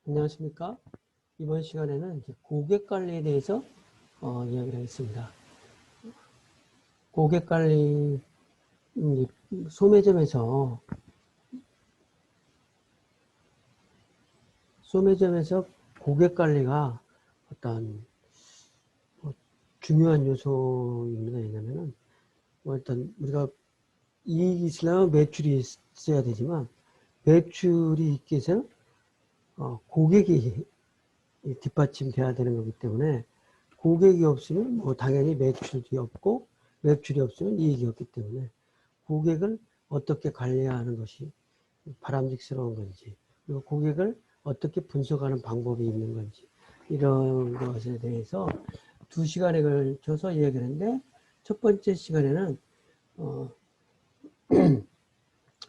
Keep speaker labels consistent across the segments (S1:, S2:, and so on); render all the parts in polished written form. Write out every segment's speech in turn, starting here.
S1: 안녕하십니까? 이번 시간에는 이제 고객 관리에 대해서 이야기를 하겠습니다. 고객 관리, 소매점에서 고객 관리가 어떤 중요한 요소입니다. 왜냐면은 일단 우리가 이익이 있으려면 매출이 있어야 되지만 매출이 있기 위해서는 고객이 뒷받침돼야 되는 거기 때문에 고객이 없으면 뭐 당연히 매출이 없고 매출이 없으면 이익이 없기 때문에 고객을 어떻게 관리하는 것이 바람직스러운 건지, 그리고 고객을 어떻게 분석하는 방법이 있는 건지, 이런 것에 대해서 2시간에 걸쳐서 이야기를 했는데, 첫 번째 시간에는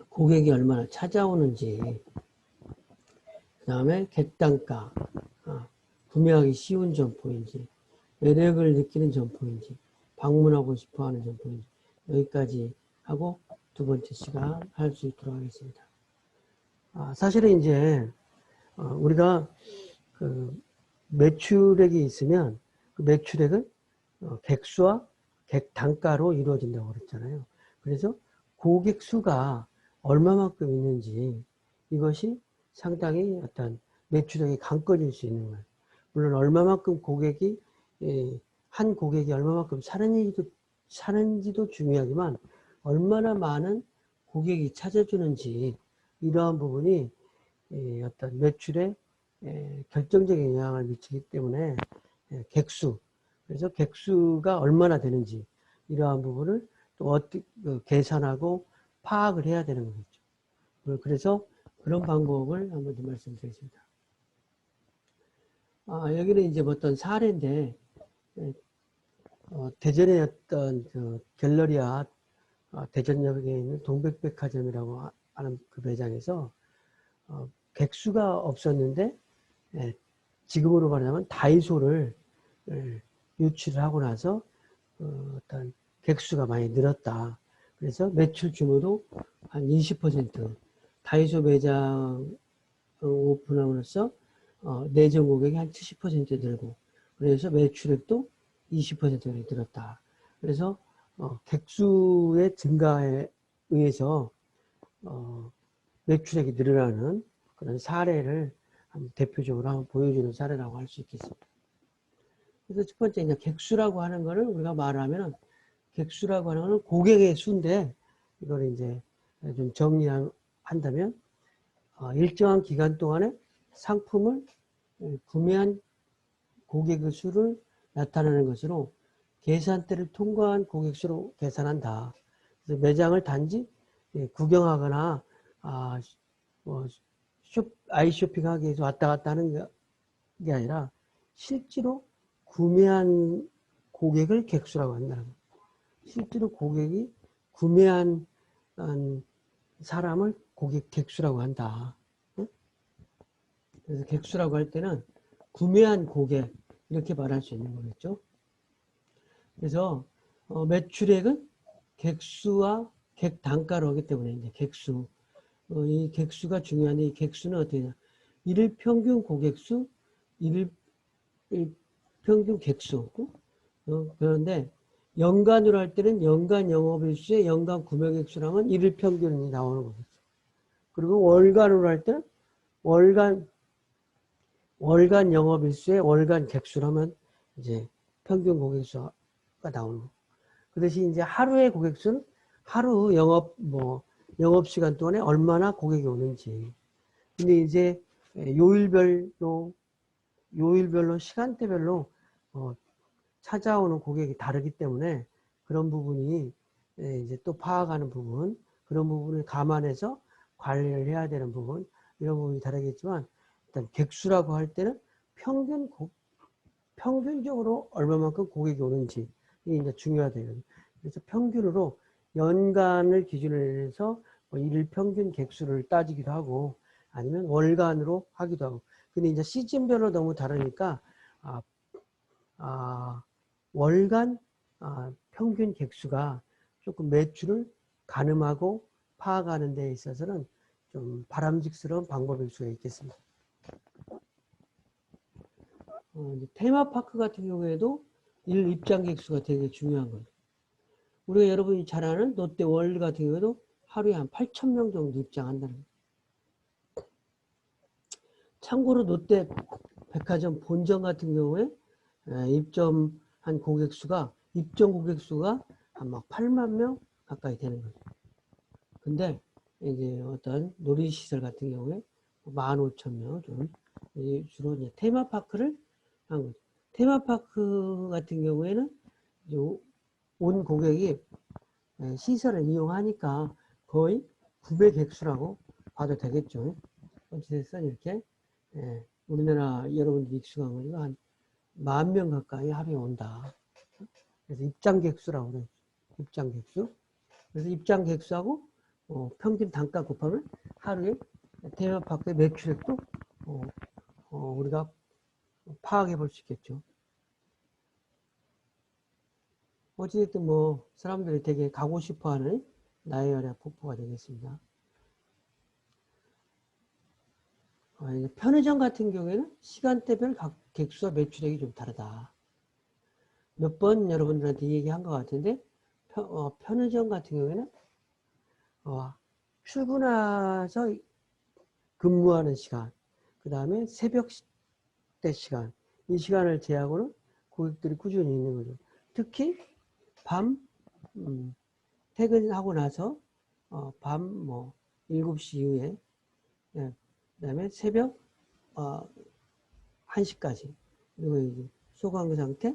S1: 고객이 얼마나 찾아오는지, 그 다음에 객단가, 구매하기 쉬운 점포인지, 매력을 느끼는 점포인지, 방문하고 싶어하는 점포인지, 여기까지 하고 두 번째 시간 할 수 있도록 하겠습니다. 사실은 이제 우리가 그 매출액이 있으면 그 매출액은 객수와 객단가로 이루어진다고 그랬잖아요. 그래서 고객 수가 얼마만큼 있는지 이것이 상당히 어떤 매출액의 관건일 수 있는 거예요. 물론 얼마만큼 고객이 한 고객이 얼마만큼 사는지도 중요하지만 얼마나 많은 고객이 찾아주는지 이러한 부분이 어떤 매출에 결정적인 영향을 미치기 때문에 객수, 그래서 객수가 얼마나 되는지 이러한 부분을 또 어떻게 계산하고 파악을 해야 되는 거겠죠. 그래서 그런 방법을 한번 더 말씀드리겠습니다. 여기는 이제 어떤 사례인데 대전의 어떤 그 갤러리아 대전역에 있는 동백백화점이라고 하는 그 매장에서 객수가 없었는데 지금으로 말하자면 다이소를 유치를 하고 나서 어떤 객수가 많이 늘었다. 그래서 매출 규모도 한 20% 다이소 매장 오픈함으로써 내전 고객이 한 70% 늘고 그래서 매출액도 20%가 늘었다. 그래서 객수의 증가에 의해서 매출액이 늘어나는 그런 사례를 대표적으로 한번 보여주는 사례라고 할 수 있겠습니다. 그래서 첫 번째 이제 객수라고 하는 거를 우리가 말하면 객수라고 하는 거는 고객의 수인데 이걸 이제 좀 정리한다면 일정한 기간 동안에 상품을 구매한 고객의 수를 나타내는 것으로 계산대를 통과한 고객 수로 계산한다. 그래서 매장을 단지 구경하거나 뭐 아이쇼핑하기 위해서 왔다 갔다 하는 게 아니라 실제로 구매한 고객을 객수라고 한다는 거예요. 실제로 고객이 구매한 사람을 고객 객수라고 한다. 그래서 객수라고 할 때는 구매한 고객 이렇게 말할 수 있는 거겠죠. 그래서 매출액은 객수와 객단가로 하기 때문에 이제 객수 이 객수가 중요한데 이 객수는 어떻게 되냐 일일 평균 고객수 일일 평균 객수 그런데 연간으로 할 때는 연간 영업일수의 연간 구매객수라면 일일 평균이 나오는 거겠죠. 그리고 월간으로 할 때는 월간 영업일수의 월간 객수라면 이제 평균 고객수가 나오는 거. 그 대신 이제 하루의 고객수는 하루 영업시간 동안에 얼마나 고객이 오는지. 근데 이제 요일별로 시간대별로 찾아오는 고객이 다르기 때문에 그런 부분이 이제 또 파악하는 부분, 그런 부분을 감안해서 관리를 해야 되는 부분, 이런 부분이 다르겠지만 일단 객수라고 할 때는 평균적으로 얼마만큼 고객이 오는지 이게 이제 중요하대요. 그래서 평균으로 연간을 기준으로 해서 일일 평균 객수를 따지기도 하고 아니면 월간으로 하기도 하고. 근데 이제 시즌별로 너무 다르니까 월간 평균 객수가 조금 매출을 가늠하고 파악하는 데 있어서는 좀 바람직스러운 방법일 수가 있겠습니다. 이제 테마파크 같은 경우에도 일 입장객 수가 되게 중요한 거죠. 우리가 여러분이 잘 아는 롯데월드 같은 경우에도 하루에 한 8,000명 정도 입장한다는 거예요. 참고로 롯데 백화점 본점 같은 경우에 입점 고객 수가 한 막 8만 명 가까이 되는 거죠. 근데 이제 어떤 놀이시설 같은 경우에 15,000명 좀 주로 이제 테마파크를 한 거죠. 테마파크 같은 경우에는 이제 온 고객이 시설을 이용하니까 거의 900객수라고 봐도 되겠죠. 어찌됐든 이렇게 우리나라 여러분들이 익숙한 거니까 한 10,000명 가까이 하루에 온다. 그래서 입장객수라고 그래요. 입장객수. 그래서 입장객수하고 평균 단가 곱하면 하루에 테마파크의 매출액도 우리가 파악해 볼 수 있겠죠. 어찌됐든 뭐 사람들이 되게 가고 싶어하는 나이아가라 폭포가 되겠습니다. 편의점 같은 경우에는 시간대별 각 객수와 매출액이 좀 다르다. 몇 번 여러분들한테 얘기한 것 같은데 편의점 같은 경우에는 출근해서 근무하는 시간, 그 다음에 새벽 때 시간, 이 시간을 제약으로 고객들이 꾸준히 있는 거죠. 특히 밤 퇴근하고 나서 밤 7시 이후에 그 다음에 새벽 1시까지 그리고 이제 소강 상태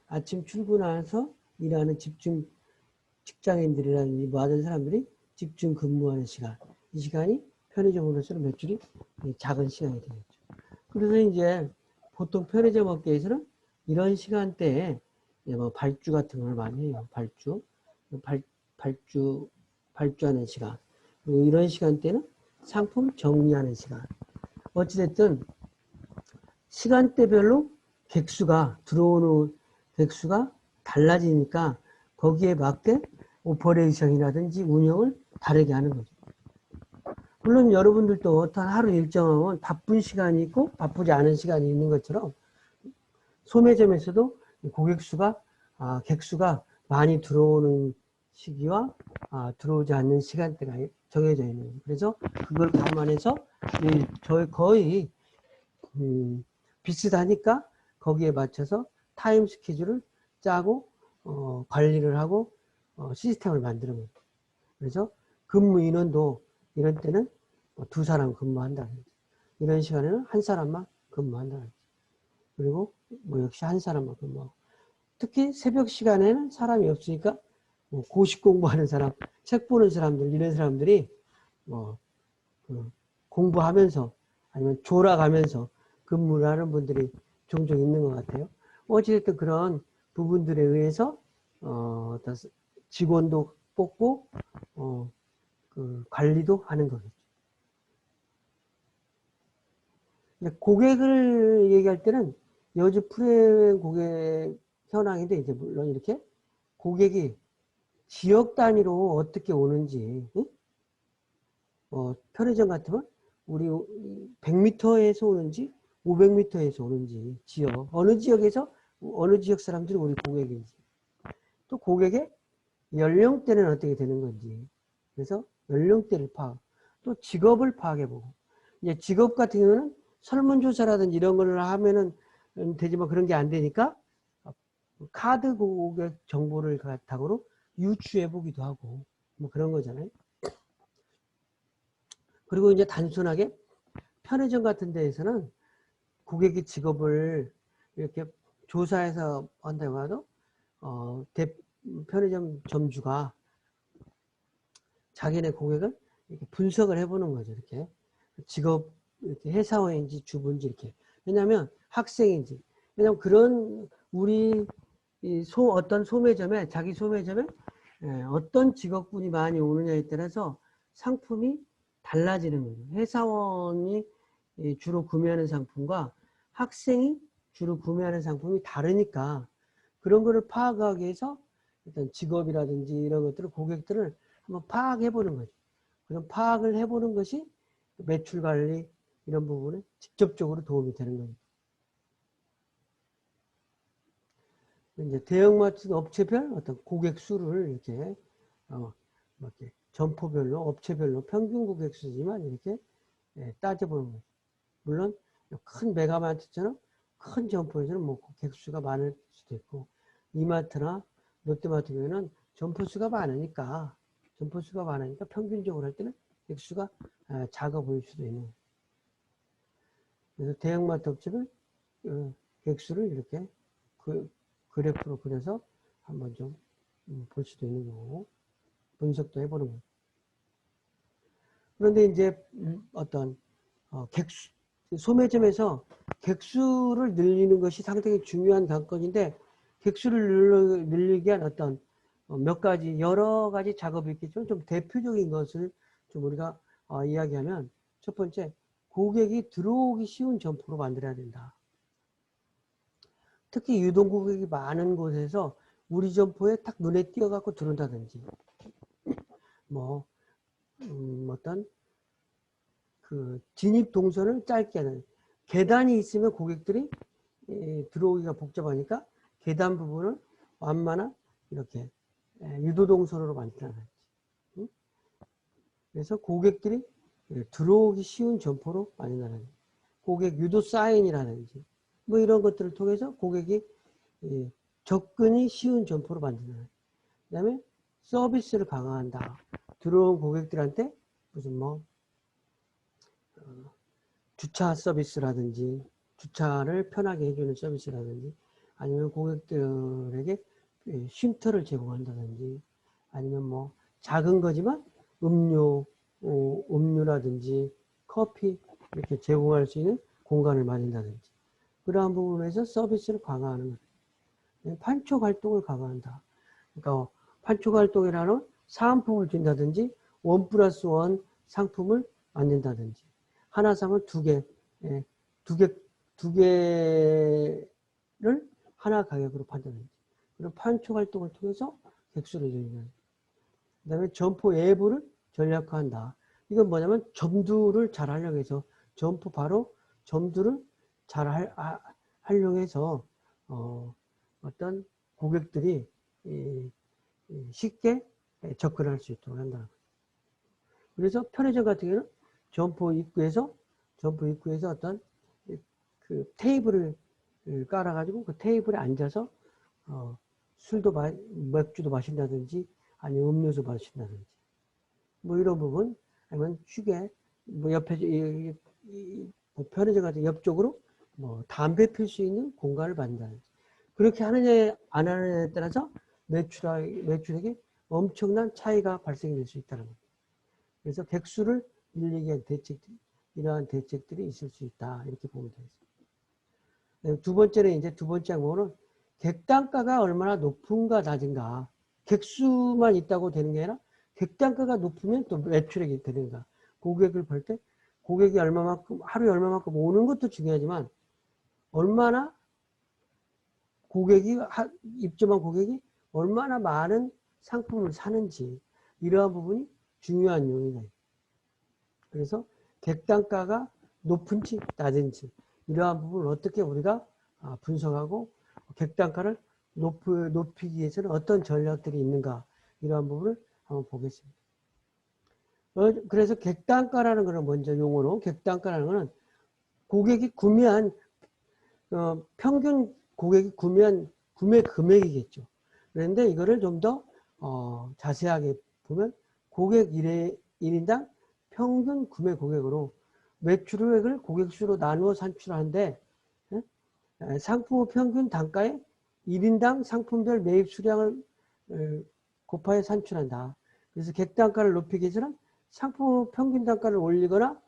S1: 아침 출근해서 일하는 직장인들이라든지 많은 사람들이 집중 근무하는 시간, 이 시간이 편의점으로서는 매출이 작은 시간이 되겠죠. 그래서 이제 보통 편의점 업계에서는 이런 시간대에 뭐 발주 같은 걸 많이 해요. 발주하는 시간. 그리고 이런 시간대는 상품 정리하는 시간. 어찌됐든 시간대별로 들어오는 객수가 달라지니까 거기에 맞게 오퍼레이션이라든지 운영을 다르게 하는 거죠. 물론 여러분들도 어떤 하루 일정은 바쁜 시간이 있고 바쁘지 않은 시간이 있는 것처럼 소매점에서도 객수가 많이 들어오는 시기와 들어오지 않는 시간대가 정해져 있는 거예요. 그래서 그걸 감안해서 저희 거의 비슷하니까 거기에 맞춰서 타임 스케줄을 짜고 관리를 하고 시스템을 만드는 거예요. 그래서 근무 인원도 이런 때는 2사람 근무한다. 이런 시간에는 1사람만 근무한다. 그리고 역시 1사람만 근무하고. 특히 새벽 시간에는 사람이 없으니까 고시 공부하는 사람, 책 보는 사람들, 이런 사람들이 공부하면서 아니면 졸아가면서 근무를 하는 분들이 종종 있는 것 같아요. 어찌됐든 그런 부분들에 의해서 어떤 직원도 뽑고 관리도 하는 거겠죠. 고객을 얘기할 때는 요즘 프리미엄 고객 현황인데 이제 물론 이렇게 고객이 지역 단위로 어떻게 오는지, 편의점 같으면 우리 100m에서 오는지 500m에서 오는지 어느 지역에서 어느 지역 사람들이 우리 고객인지, 또 고객의 연령대는 어떻게 되는 건지, 그래서 연령대를 또 직업을 파악해보고, 이제 직업 같은 경우는 설문조사라든지 이런 걸 하면은 되지만 그런 게 안 되니까 카드 고객 정보를 바탕으로 유추해보기도 하고 뭐 그런 거잖아요. 그리고 이제 단순하게 편의점 같은 데에서는 고객의 직업을 이렇게 조사해서 한다고 해도 편의점 점주가 자기네 고객을 이렇게 분석을 해보는 거죠. 이렇게 직업 이렇게 회사원인지 주부인지 이렇게. 왜냐하면 학생인지. 왜냐하면 그런 우리 어떤 소매점에 자기 소매점에 어떤 직업군이 많이 오느냐에 따라서 상품이 달라지는 거예요. 회사원이 주로 구매하는 상품과 학생이 주로 구매하는 상품이 다르니까 그런 거를 파악하기 위해서 일단 직업이라든지 이런 것들을 고객들을 한번 파악해 보는 거죠. 그럼 파악을 해보는 것이 매출 관리 이런 부분에 직접적으로 도움이 되는 겁니다. 이제 대형마트 업체별 어떤 고객 수를 이렇게, 이렇게 점포별로, 업체별로 평균 고객 수지만 이렇게 따져보는 거죠. 물론 큰 메가마트처럼 큰 점포에서는 뭐 객수가 많을 수도 있고, 이마트나 롯데마트 경우에는 점포수가 많으니까 평균적으로 할 때는 객수가 작아 보일 수도 있는 거예요. 그래서 대형마트 업체는 객수를 이렇게 그래프로 그려서 한번 좀 볼 수도 있는 거고, 분석도 해보는 거예요. 그런데 이제 어떤 소매점에서 객수를 늘리는 것이 상당히 중요한 관건인데, 객수를 늘리기 위한 어떤 몇 가지, 여러 가지 작업이 있겠지만 좀 대표적인 것을 좀 우리가 이야기하면, 첫 번째, 고객이 들어오기 쉬운 점포로 만들어야 된다. 특히 유동 고객이 많은 곳에서 우리 점포에 딱 눈에 띄어갖고 들어온다든지, 뭐 어떤 그 진입 동선을 짧게 하는, 계단이 있으면 고객들이 들어오기가 복잡하니까 계단 부분을 완만한 이렇게 유도동선으로 만들어놨지. 그래서 고객들이 들어오기 쉬운 점포로 만들어놨지. 고객 유도 사인이라든지 뭐 이런 것들을 통해서 고객이 접근이 쉬운 점포로 만들어놨지. 그 다음에 서비스를 강화한다. 들어온 고객들한테 무슨 뭐 주차 서비스라든지 주차를 편하게 해주는 서비스라든지, 아니면 고객들에게 쉼터를 제공한다든지, 아니면 뭐 작은 거지만 음료라든지 커피 이렇게 제공할 수 있는 공간을 마련한다든지, 그러한 부분에서 서비스를 강화하는 거예요. 판촉 활동을 강화한다. 그러니까 판촉 활동이라는 사은품을 준다든지 1+1 상품을 만든다든지, 하나 사면 두 개를 하나 가격으로 판다든지, 그런 판촉 활동을 통해서 객수를 늘리는. 그 다음에 점포 외부를 전략화한다. 이건 뭐냐면 점두를 잘 하려고 해서 점포 바로 점두를 잘 하려고 해서 어떤 고객들이 쉽게 접근할 수 있도록 한다는 거죠. 그래서 편의점 같은 경우는 점포 입구에서 어떤 그 테이블을 깔아가지고 그 테이블에 앉아서 맥주도 마신다든지 아니면 음료수 마신다든지 뭐 이런 부분, 아니면 휴게 뭐 옆에 뭐 편의점 같은 옆쪽으로 뭐 담배 필 수 있는 공간을 만든다든지, 그렇게 하느냐 안 하느냐에 따라서 매출액에 엄청난 차이가 발생될 수 있다는 겁니다. 그래서 객수를 늘리기 위한 이러한 대책들이 있을 수 있다, 이렇게 보면 되겠습니다. 두 번째 항목은 객단가가 얼마나 높은가 낮은가. 객수만 있다고 되는 게 아니라 객단가가 높으면 또 매출액이 되는가. 고객을 볼 때 고객이 하루에 얼마만큼 오는 것도 중요하지만, 얼마나 입점한 고객이 얼마나 많은 상품을 사는지, 이러한 부분이 중요한 요인이다. 그래서 객단가가 높은지 낮은지, 이러한 부분을 어떻게 우리가 분석하고 객단가를 높이기 위해서는 어떤 전략들이 있는가, 이러한 부분을 한번 보겠습니다. 그래서 객단가라는 것은 먼저 용어로, 객단가라는 것은 고객이 구매한 평균 고객이 구매한 구매 금액이겠죠. 그런데 이거를 좀 더 자세하게 보면 고객 1인당 평균 구매 고객으로 매출액을 고객수로 나누어 산출하는데, 상품 평균 단가에 1인당 상품별 매입 수량을 곱하여 산출한다. 그래서 객단가를 높이기 위해서는 상품 평균 단가를 올리거나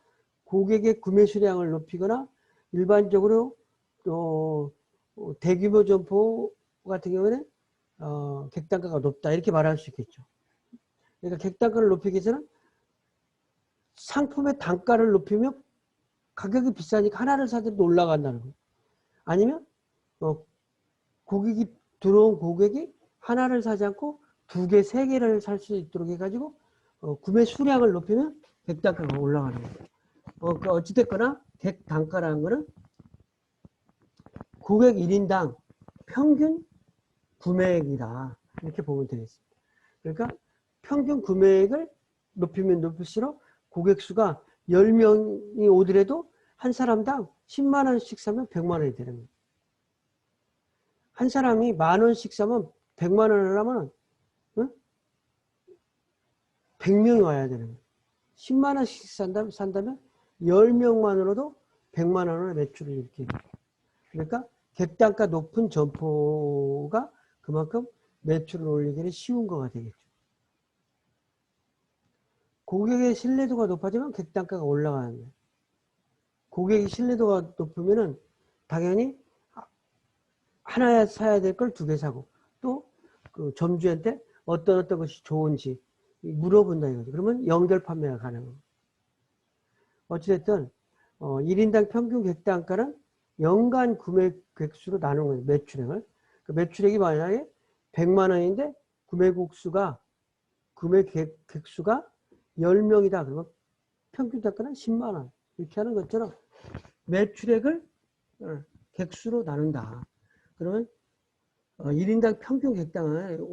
S1: 고객의 구매 수량을 높이거나, 일반적으로 또 대규모 점포 같은 경우에는 객단가가 높다, 이렇게 말할 수 있겠죠. 그러니까 객단가를 높이기 위해서는 상품의 단가를 높이면 가격이 비싸니까 하나를 사더라도 올라간다는 거예요. 아니면 들어온 고객이 하나를 사지 않고 2개, 3개를 살 수 있도록 해가지고 구매 수량을 높이면 객단가가 올라가는 거예요. 그러니까 어찌됐거나 객단가라는 거는 고객 1인당 평균 구매액이다. 이렇게 보면 되겠습니다. 그러니까 평균 구매액을 높이면 높일수록 고객 수가 10명이 오더라도 한 사람당 10만 원씩 사면 100만 원이 되는 거예요. 한 사람이 10,000원씩 사면 100만 원을 하면 100명이 와야 되는 거예요. 10만 원씩 산다면 10명만으로도 100만 원의 매출을 이렇게 해요. 그러니까 객단가 높은 점포가 그만큼 매출을 올리기는 쉬운 거가 되겠죠. 고객의 신뢰도가 높아지면 객단가가 올라가는 거예요. 고객의 신뢰도가 높으면은 당연히 하나 사야 될 걸 2개 사고 또 그 점주한테 어떤 것이 좋은지 물어본다 이거죠. 그러면 연결 판매가 가능합니다. 어찌됐든 1인당 평균 객단가는 연간 구매 객수로 나누는 거예요. 매출액을. 그 매출액이 만약에 100만 원인데 구매 객수가 10명이다. 그러면 평균 단가는 10만 원. 이렇게 하는 것처럼 매출액을 객수로 나눈다. 그러면 1인당 평균 객단가는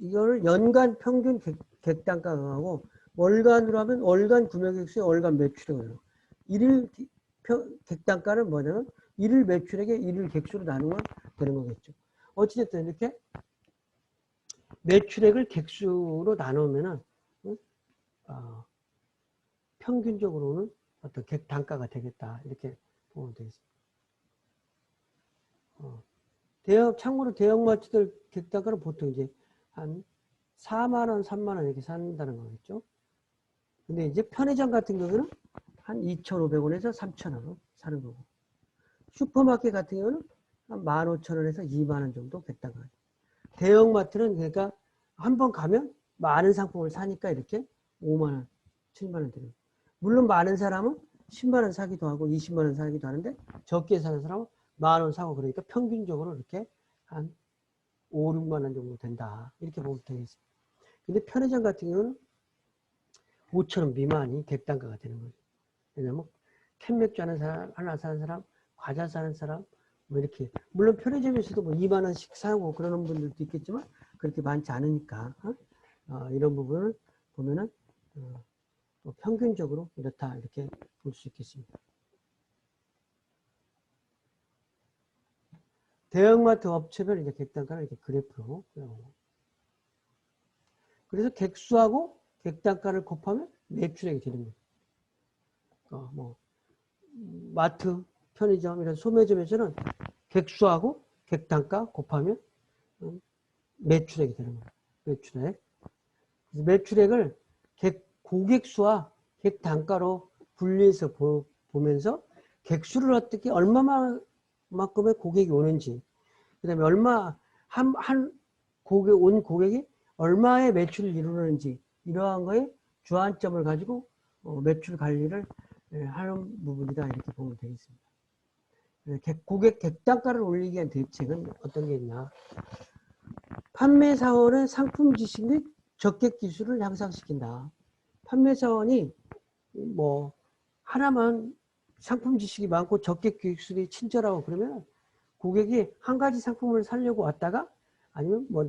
S1: 이거를 연간 평균 객단가하고 월간으로 하면 월간 구매 객수의 월간 매출액을. 1일 객단가는 뭐냐면 1일 매출액에 1일 객수로 나누면 되는 거겠죠. 어찌됐든 이렇게 매출액을 객수로 나누면은 평균적으로는 어떤 객단가가 되겠다. 이렇게 보면 되겠습니다. 참고로 대형마트들 객단가는 보통 이제 한 4만 원, 3만 원 이렇게 산다는 거겠죠. 근데 이제 편의점 같은 경우는 한 2,500원에서 3,000원 사는 거고. 슈퍼마켓 같은 경우는 한 15,000원에서 2만 원 정도 객단가. 대형마트는 그러니까 한 번 가면 많은 상품을 사니까 이렇게 5만 원, 7만 원 드려요. 물론 많은 사람은 10만 원 사기도 하고 20만 원 사기도 하는데 적게 사는 사람은 10,000원 사고 그러니까 평균적으로 이렇게 한 5, 6만 원 정도 된다. 이렇게 보면 되겠습니다. 근데 편의점 같은 경우는 5,000원 미만이 객단가가 되는 거죠. 왜냐면 캔맥주 하나 사는 사람, 과자 사는 사람, 뭐 이렇게. 물론 편의점에서도 뭐 2만 원씩 사고 그러는 분들도 있겠지만 그렇게 많지 않으니까 이런 부분을 보면은 평균적으로 이렇다 이렇게 볼 수 있겠습니다. 대형마트 업체별 이제 객단가를 이렇게 그래프로 그래서 객수하고 객단가를 곱하면 매출액이 되는 거예요. 뭐 마트, 편의점 이런 소매점에서는 객수하고 객단가 곱하면 매출액이 되는 거예요. 매출액. 그래서 매출액을 고객수와 객단가로 분리해서 보면서 객수를 어떻게 얼마만큼의 고객이 오는지 그 다음에 온 고객이 얼마의 매출을 이루는지 이러한 거에 주안점을 가지고 매출 관리를 하는 부분이다 이렇게 보면 되겠습니다. 고객 객단가를 올리기 위한 대책은 어떤 게 있냐. 판매사원의 상품 지식 및 적객 기술을 향상시킨다. 판매사원이 뭐 하나만 상품 지식이 많고 적객 기술이 친절하고 그러면 고객이 한 가지 상품을 사려고 왔다가 아니면 뭐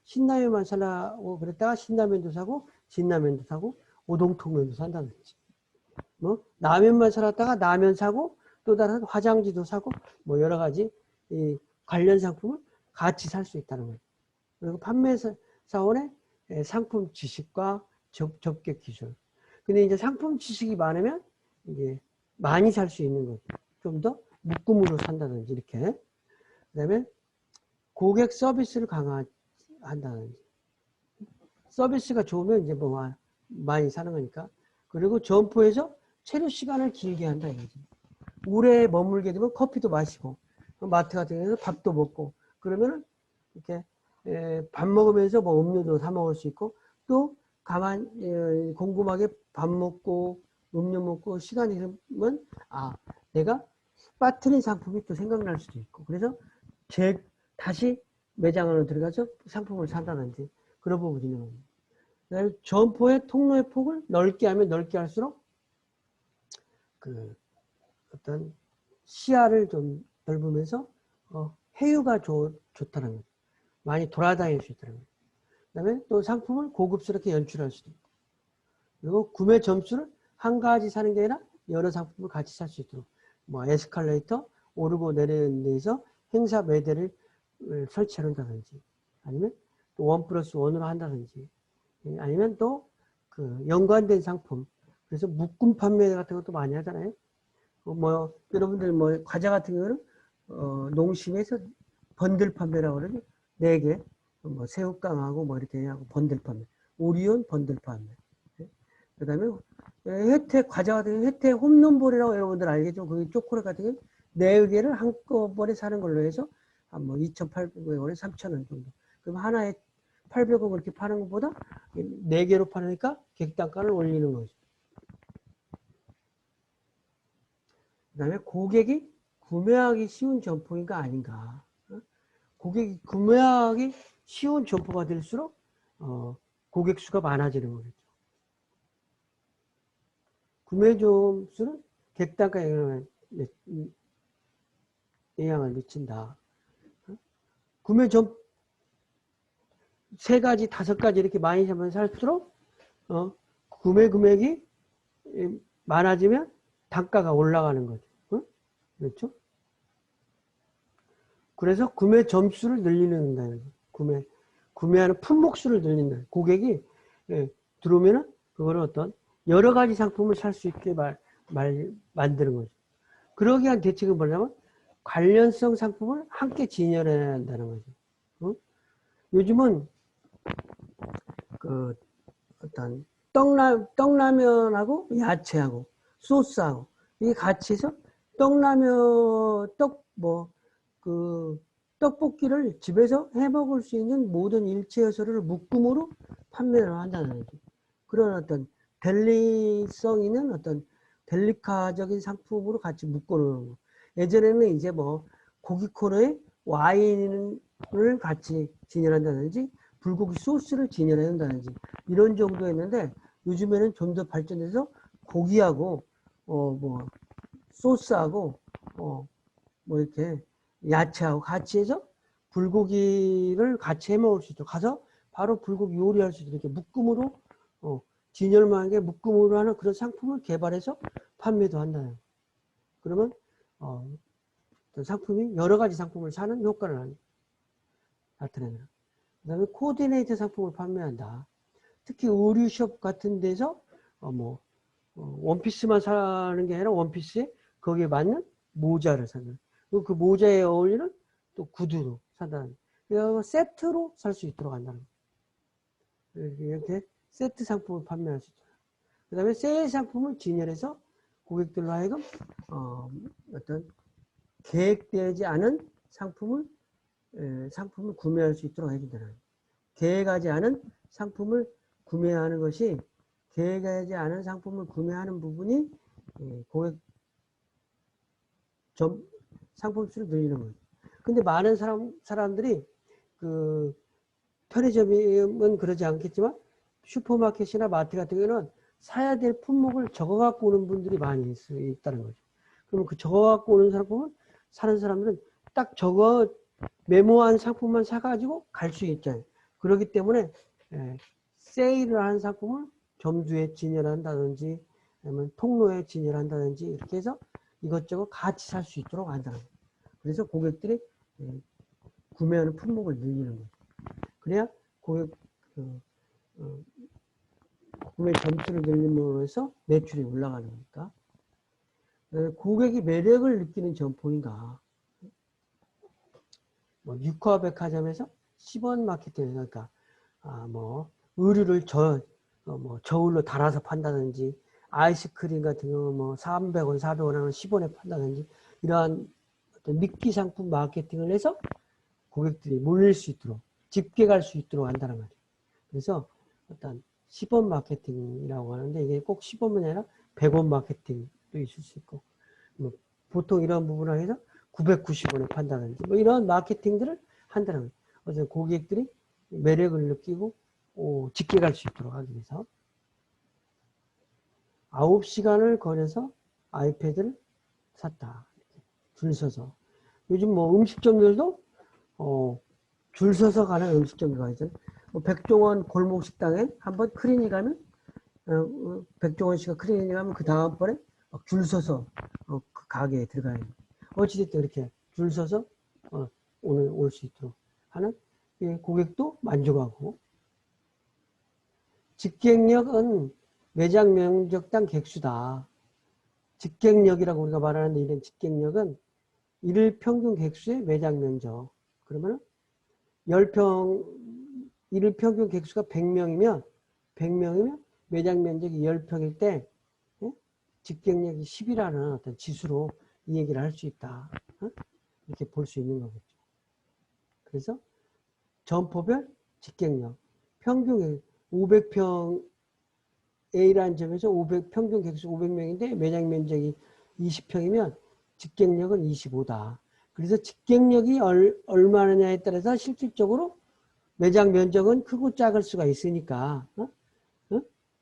S1: 신라면만 사려고 그랬다가 신라면도 사고 진라면도 사고 오동통면도 산다든지 뭐 라면만 사놨다가 라면 사고 또 다른 화장지도 사고 뭐 여러 가지 이 관련 상품을 같이 살 수 있다는 거예요. 그리고 판매사원의 상품 지식과 접객 기술. 근데 이제 상품 지식이 많으면 이제 많이 살 수 있는 거죠. 좀 더 묶음으로 산다든지 이렇게. 그 다음에 고객 서비스를 강화한다든지. 서비스가 좋으면 이제 뭐 많이 사는 거니까. 그리고 점포에서 체류 시간을 길게 한다 이거지. 오래 머물게 되면 커피도 마시고 마트 같은 경우는 밥도 먹고 그러면은 이렇게 밥 먹으면서 뭐 음료도 사 먹을 수 있고 또 곰곰하게 밥 먹고 음료 먹고 시간이 흐르면 내가 빠뜨린 상품이 또 생각날 수도 있고 그래서 다시 매장 안으로 들어가서 상품을 산다든지 그런 부분이 있는 겁니다. 그다음에 점포의 통로의 폭을 넓게 하면 넓게 할수록 그 어떤 시야를 좀 넓으면서 해유가 좋다는 거죠. 많이 돌아다닐 수 있더라고요. 그 다음에 또 상품을 고급스럽게 연출할 수도 있고, 그리고 구매 점수를 한 가지 사는 게 아니라 여러 상품을 같이 살 수 있도록 뭐 에스컬레이터 오르고 내리는 데에서 행사 매대를 설치해 놓는다든지, 아니면 또 1+1으로 한다든지, 아니면 또 그 연관된 상품, 그래서 묶음 판매 같은 것도 많이 하잖아요. 뭐 여러분들 뭐 과자 같은 경우는 농심에서 번들 판매라고 그러죠. 4개, 뭐 새우깡하고 뭐 이렇게 하고 번들 판매, 오리온 번들 판매. 그 다음에 혜택 과자 같은 경우 혜택 홈런볼이라고 여러분들 알겠죠? 그 초콜릿 같은 경우 4개를 한꺼번에 사는 걸로 해서 한 뭐 2,800원에 3,000원 정도. 그럼 하나에 800원 그렇게 파는 것보다 4개로 파니까 객단가를 올리는 거죠. 그 다음에 고객이 구매하기 쉬운 점포인가 아닌가. 고객이 구매하기 쉬운 점포가 될수록 고객 수가 많아지는 거겠죠. 구매 점수는 객단가에 영향을 미친다. 구매 점 3가지, 5가지 이렇게 많이 사면 살수록 구매 금액이 많아지면 단가가 올라가는 거죠. 그렇죠? 그래서 구매 점수를 늘리는 구매하는 품목수를 늘린다. 고객이 들어오면은 그거는 어떤 여러 가지 상품을 살 수 있게 만드는 거죠. 그러기 위한 대책은 뭐냐면 관련성 상품을 함께 진열해야 한다는 거죠. 요즘은 그 어떤 떡라면하고 야채하고 소스하고 이게 같이 해서 떡볶이를 집에서 해 먹을 수 있는 모든 일체 요소를 묶음으로 판매를 한다는 거죠. 그런 어떤 델리성 있는 어떤 델리카적인 상품으로 같이 묶어놓는 거. 예전에는 이제 뭐 고기 코너에 와인을 같이 진열한다든지 불고기 소스를 진열한다든지 이런 정도였는데 요즘에는 좀 더 발전해서 고기하고 뭐 소스하고 뭐 이렇게 야채하고 같이 해서 불고기를 같이 해 먹을 수 있도록 가서 바로 불고기 요리할 수 있도록 이렇게 묶음으로 진열만하게 묶음으로 하는 그런 상품을 개발해서 판매도 한다는. 그러면 상품이 여러 가지 상품을 사는 효과를 나타낸다. 그 다음에 코디네이터 상품을 판매한다. 특히 의류숍 같은 데서 원피스만 사는 게 아니라 원피스에 거기에 맞는 모자를 사는. 그 모자에 어울리는 또 구두로 산다는. 세트로 살 수 있도록 한다는. 이렇게 세트 상품을 판매할 수 있도록. 그 다음에 세일 상품을 진열해서 고객들로 하여금 어떤 계획되지 않은 상품을 구매할 수 있도록 해준다는. 계획하지 않은 상품을 구매하는 것이 계획하지 않은 상품을 구매하는 부분이 고객 상품 수를 늘리는 거죠. 근데 많은 사람들이 그 편의점은 그러지 않겠지만 슈퍼마켓이나 마트 같은 경우는 사야 될 품목을 적어 갖고 오는 분들이 많이 있다는 거죠. 그러면 그 적어 갖고 오는 상품은 사는 사람들은 딱 적어 메모한 상품만 사가지고 갈 수 있잖아요. 그렇기 때문에 세일을 하는 상품을 점주에 진열한다든지 아니면 통로에 진열한다든지 이렇게 해서 이것저것 같이 살 수 있도록 한다는 거예요. 그래서 고객들이 구매하는 품목을 늘리는 거예요. 그래야 구매 점수를 늘림으로 해서 매출이 올라가는 거니까. 고객이 매력을 느끼는 점포인가. 뭐 육화백화점에서 10원 마케팅, 그러니까 의류를 저울로 달아서 판다든지, 아이스크림 같은 경우 뭐 300원, 400원 하면 10원에 판다든지, 이러한 어떤 미끼 상품 마케팅을 해서 고객들이 몰릴 수 있도록, 집게 갈 수 있도록 한다는 거죠. 그래서 어떤 10원 마케팅이라고 하는데, 이게 꼭 10원이 아니라 100원 마케팅도 있을 수 있고, 뭐 보통 이런 부분을 해서 990원에 판다든지, 뭐 이런 마케팅들을 한다는 거죠. 그래서 고객들이 매력을 느끼고 집게 갈 수 있도록 하기 위해서 9시간을 걸어서 아이패드를 샀다. 줄 서서. 요즘 뭐 음식점들도 줄 서서 가는 음식점이 있잖아요. 뭐 백종원 골목 식당에 한번 크리니 가면 백종원 씨가 크리니 가면 그 다음번에 막 줄 서서 그 가게에 들어가야 돼요. 어찌됐든 이렇게 줄 서서 오늘 올 수 있도록 하는 고객도 만족하고 직객력은 매장 면적당 객수다. 직객력이라고 우리가 말하는데 이런 직객력은 일일 평균 객수의 매장 면적. 그러면 10평, 일일 평균 객수가 100명이면 매장 면적이 10평일 때 직객력이 10이라는 어떤 지수로 이 얘기를 할 수 있다. 이렇게 볼 수 있는 거겠죠. 그래서 점포별 직객력. 평균 500평 A라는 점에서 평균 객수 500명인데 매장 면적이 20평이면 직객력은 25다. 그래서 직객력이 얼마냐에 따라서 실질적으로 매장 면적은 크고 작을 수가 있으니까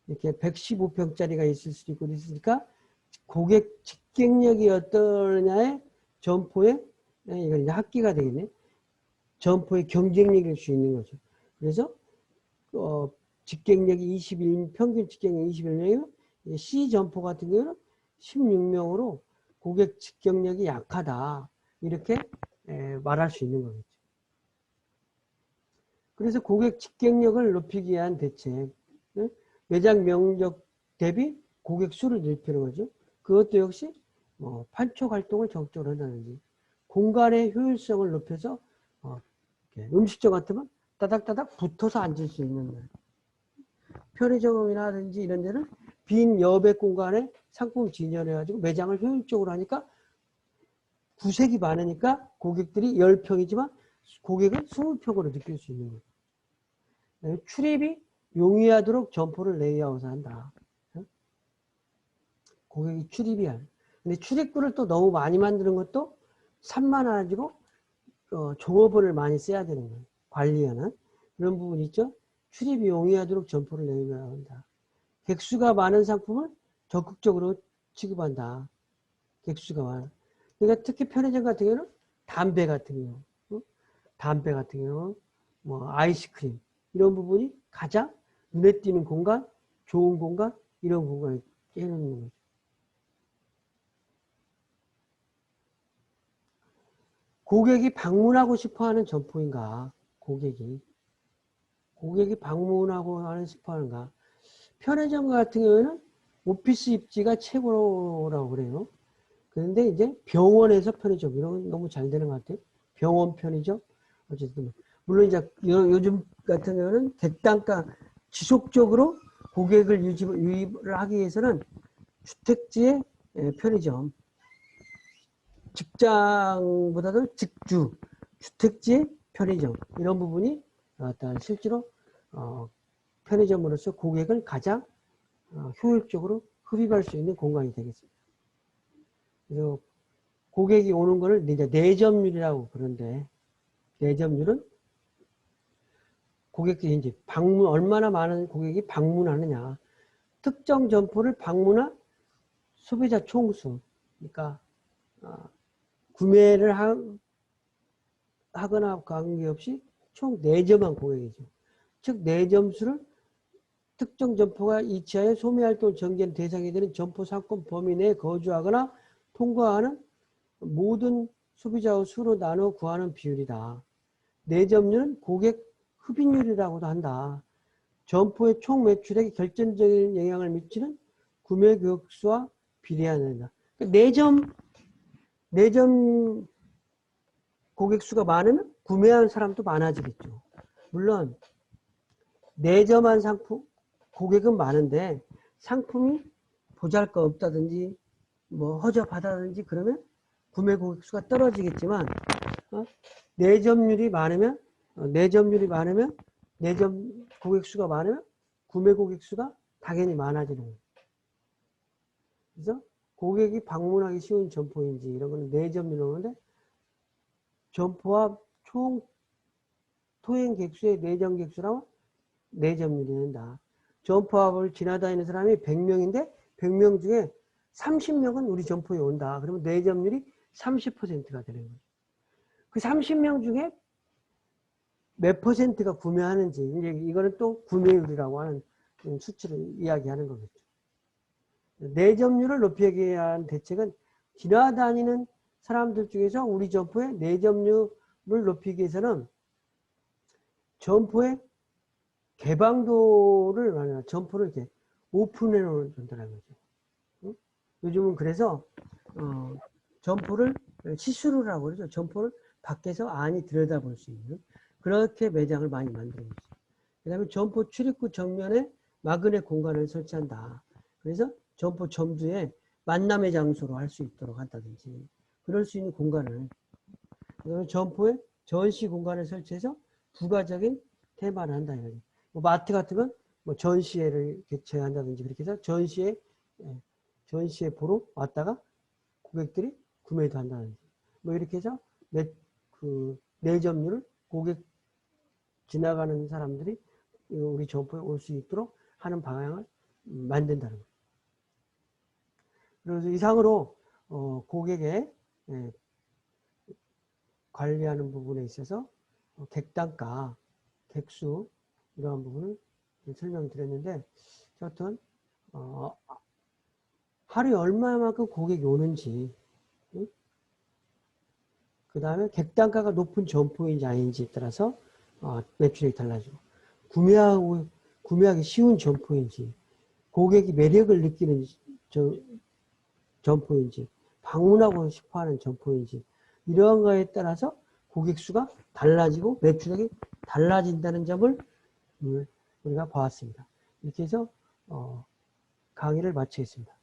S1: 이렇게 115평짜리가 있을 수도 있고 있으니까 고객 직객력이 어떠냐에 점포의 이건 이제 합계가 되겠네. 점포의 경쟁력일 수 있는 거죠. 그래서 직객력이 21, 평균 직객력이 21명이면 C 점포 같은 경우는 16명으로 고객 직격력이 약하다. 이렇게 말할 수 있는 거겠죠. 그래서 고객 직격력을 높이기 위한 대책. 매장 면적 대비 고객 수를 넓히는 거죠. 그것도 역시 판촉 활동을 적극적으로 한다든지 공간의 효율성을 높여서 음식점 같으면 따닥따닥 붙어서 앉을 수 있는 편의점이라든지 이런 데는 빈 여백 공간에 상품을 진열해가지고 매장을 효율적으로 하니까 구색이 많으니까 고객들이 10평이지만 고객은 20평으로 느낄 수 있는 거예요. 출입이 용이하도록 점포를 레이아웃한다. 고객이 출입이 안. 근데 출입구를 또 너무 많이 만드는 것도 산만해지고 종업원을 많이 써야 되는 거예요. 관리하는 그런 부분이 있죠. 출입이 용이하도록 점포를 레이아웃한다. 객수가 많은 상품을 적극적으로 취급한다. 객수가 많아. 그러니까 특히 편의점 같은 경우는 담배 같은 경우, 뭐 아이스크림 이런 부분이 가장 눈에 띄는 공간, 좋은 공간 이런 공간을 깨놓는 거죠. 고객이 방문하고 싶어하는 점포인가? 고객이 방문하고 싶어하는가? 편의점 같은 경우에는 오피스 입지가 최고라고 그래요. 그런데 이제 병원에서 편의점 이런 건 너무 잘 되는 것 같아요. 병원 편의점 어쨌든 물론 이제 요즘 같은 경우는 객단가 지속적으로 고객을 유입을 하기 위해서는 주택지의 편의점 직장보다도 직주 주택지의 편의점 이런 부분이 실제로 편의점으로서 고객을 가장 효율적으로 흡입할 수 있는 공간이 되겠습니다. 그래서 고객이 오는 거를 이제 내점률이라고 그러는데 내점률은 고객들이 이제 얼마나 많은 고객이 방문하느냐. 특정 점포를 방문한 소비자 총수. 그러니까 구매를 하거나 관계없이 총 4점한 고객이죠. 즉 4점수를 특정 점포가 위치하여 소매활동을 전개하는 대상이 되는 점포 상권 범위 내에 거주하거나 통과하는 모든 소비자의 수로 나눠 구하는 비율이다. 내점률은 고객 흡입률이라고도 한다. 점포의 총 매출에 결정적인 영향을 미치는 구매 교육수와 비례한다. 그러니까 4점 고객 수가 많으면 구매하는 사람도 많아지겠죠. 물론 4점한 상품 고객은 많은데 상품이 보잘것없다든지 뭐 허접하다든지 그러면 구매 고객 수가 떨어지겠지만 내점률이 많으면 내점 고객 수가 많으면 구매 고객 수가 당연히 많아지는 거예요. 그래서 고객이 방문하기 쉬운 점포인지 이런 거는 내점률이 오는데 점포와 총 토행 객수의 내점 객수라면 내점률이 된다. 점포합을 지나다니는 사람이 100명인데 100명 중에 30명은 우리 점포에 온다. 그러면 내점률이 30%가 되는 거죠. 그 30명 중에 몇 퍼센트가 구매하는지, 이제 이거는 또 구매율이라고 하는 수치를 이야기하는 거겠죠. 내점률을 높이기 위한 대책은 지나다니는 사람들 중에서 우리 점포의 내점률을 높이기 위해서는 점포의 개방도를, 점포를 이렇게 오픈해 놓는다는 거죠. 응? 요즘은 그래서, 점포를 시스루라고 그러죠. 점포를 밖에서 안이 들여다볼 수 있는 그렇게 매장을 많이 만들고 있어요. 그 다음에 점포 출입구 정면에 마그넷 공간을 설치한다. 그래서 점포 점주의 만남의 장소로 할 수 있도록 한다든지 그럴 수 있는 공간을, 그다음에 점포에 전시 공간을 설치해서 부가적인 테마를 한다. 뭐 마트 같은 건 뭐 전시회를 개최한다든지 그렇게 해서 전시회 보러 왔다가 고객들이 구매도 한다든지 뭐 이렇게 해서 내점률을 고객 지나가는 사람들이 우리 점포에 올 수 있도록 하는 방향을 만든다는 거예요. 그래서 이상으로 고객의 관리하는 부분에 있어서 객단가, 객수 이러한 부분을 설명드렸는데, 여튼 하루에 얼마만큼 고객이 오는지, 그 다음에 객단가가 높은 점포인지 아닌지에 따라서 매출이 달라지고, 구매하기 쉬운 점포인지, 고객이 매력을 느끼는 점포인지, 방문하고 싶어하는 점포인지, 이러한 거에 따라서 고객 수가 달라지고 매출액이 달라진다는 점을 우리가 보았습니다. 이렇게 해서 강의를 마치겠습니다.